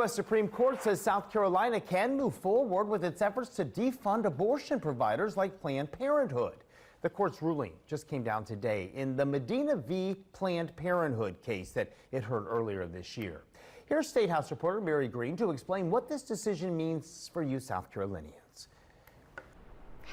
U.S. Supreme Court says South Carolina can move forward with its efforts to defund abortion providers like Planned Parenthood. The court's ruling just came down today in the Medina v. Planned Parenthood case that it heard earlier this year. Here's State House reporter Mary Green to explain what this decision means for you South Carolinians.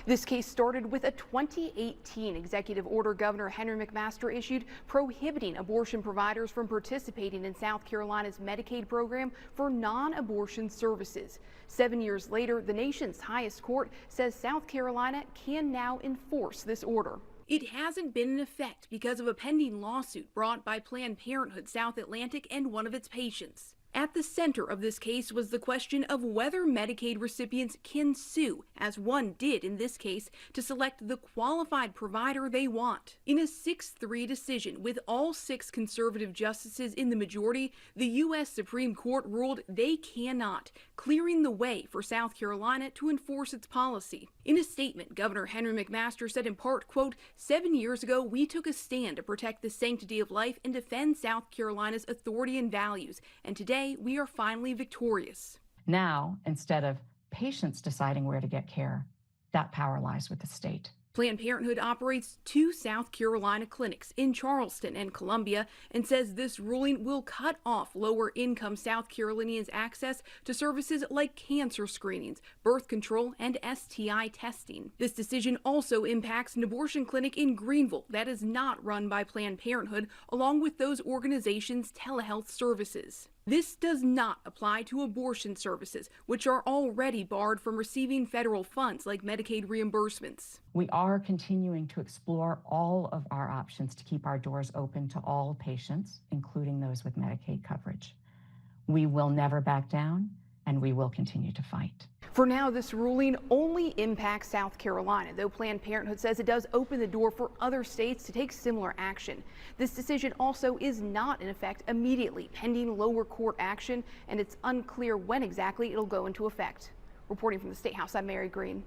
This case started with a 2018 executive order Governor Henry McMaster issued prohibiting abortion providers from participating in South Carolina's Medicaid program for non-abortion services. 7 years later, the nation's highest court says South Carolina can now enforce this order. It hasn't been in effect because of a pending lawsuit brought by Planned Parenthood South Atlantic and one of its patients. At the center of this case was the question of whether Medicaid recipients can sue, as one did in this case, to select the qualified provider they want. In a 6-3 decision with all 6 conservative justices in the majority, the U.S. Supreme Court ruled they cannot, clearing the way for South Carolina to enforce its policy. In a statement, Governor Henry McMaster said in part, quote, 7 years ago, we took a stand to protect the sanctity of life and defend South Carolina's authority and values, and today we are finally victorious. Now, instead of patients deciding where to get care, that power lies with the state. Planned Parenthood operates 2 South Carolina clinics in Charleston and Columbia and says this ruling will cut off lower-income South Carolinians' access to services like cancer screenings, birth control, and STI testing. This decision also impacts an abortion clinic in Greenville that is not run by Planned Parenthood, along with those organizations' telehealth services. This does not apply to abortion services, which are already barred from receiving federal funds like Medicaid reimbursements. We are continuing to explore all of our options to keep our doors open to all patients, including those with Medicaid coverage. We will never back down, and we will continue to fight. For now, this ruling only impacts South Carolina, though Planned Parenthood says it does open the door for other states to take similar action. This decision also is not in effect immediately, pending lower court action, and it's unclear when exactly it'll go into effect. Reporting from the State House, I'm Mary Green.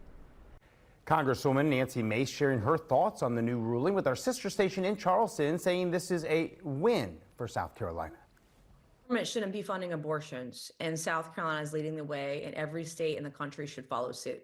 Congresswoman Nancy Mace sharing her thoughts on the new ruling with our sister station in Charleston, saying this is a win for South Carolina. Government shouldn't be funding abortions, and South Carolina is leading the way, and every state in the country should follow suit.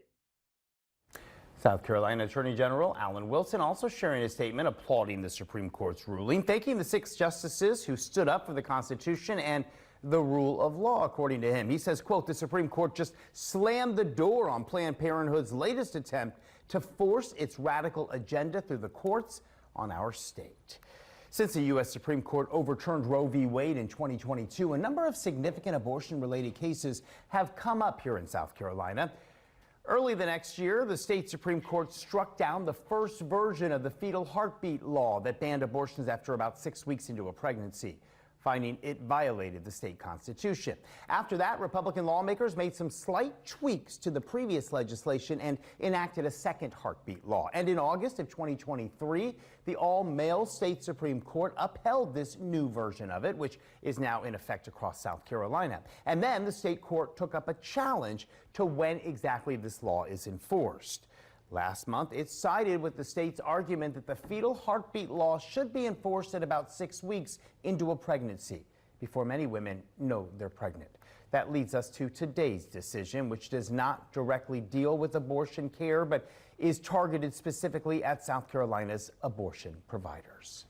South Carolina Attorney General Alan Wilson also sharing a statement applauding the Supreme Court's ruling, thanking the 6 justices who stood up for the Constitution and the rule of law, according to him. He says, quote, the Supreme Court just slammed the door on Planned Parenthood's latest attempt to force its radical agenda through the courts on our state. Since the U.S. Supreme Court overturned Roe v. Wade in 2022, a number of significant abortion-related cases have come up here in South Carolina. Early the next year, the state Supreme Court struck down the first version of the fetal heartbeat law that banned abortions after about 6 weeks into a pregnancy, finding it violated the state constitution. After that, Republican lawmakers made some slight tweaks to the previous legislation and enacted a second heartbeat law. And in August of 2023, the all-male state Supreme Court upheld this new version of it, which is now in effect across South Carolina. And then the state court took up a challenge to when exactly this law is enforced. Last month, it sided with the state's argument that the fetal heartbeat law should be enforced at about 6 weeks into a pregnancy, before many women know they're pregnant. That leads us to today's decision, which does not directly deal with abortion care, but is targeted specifically at South Carolina's abortion providers.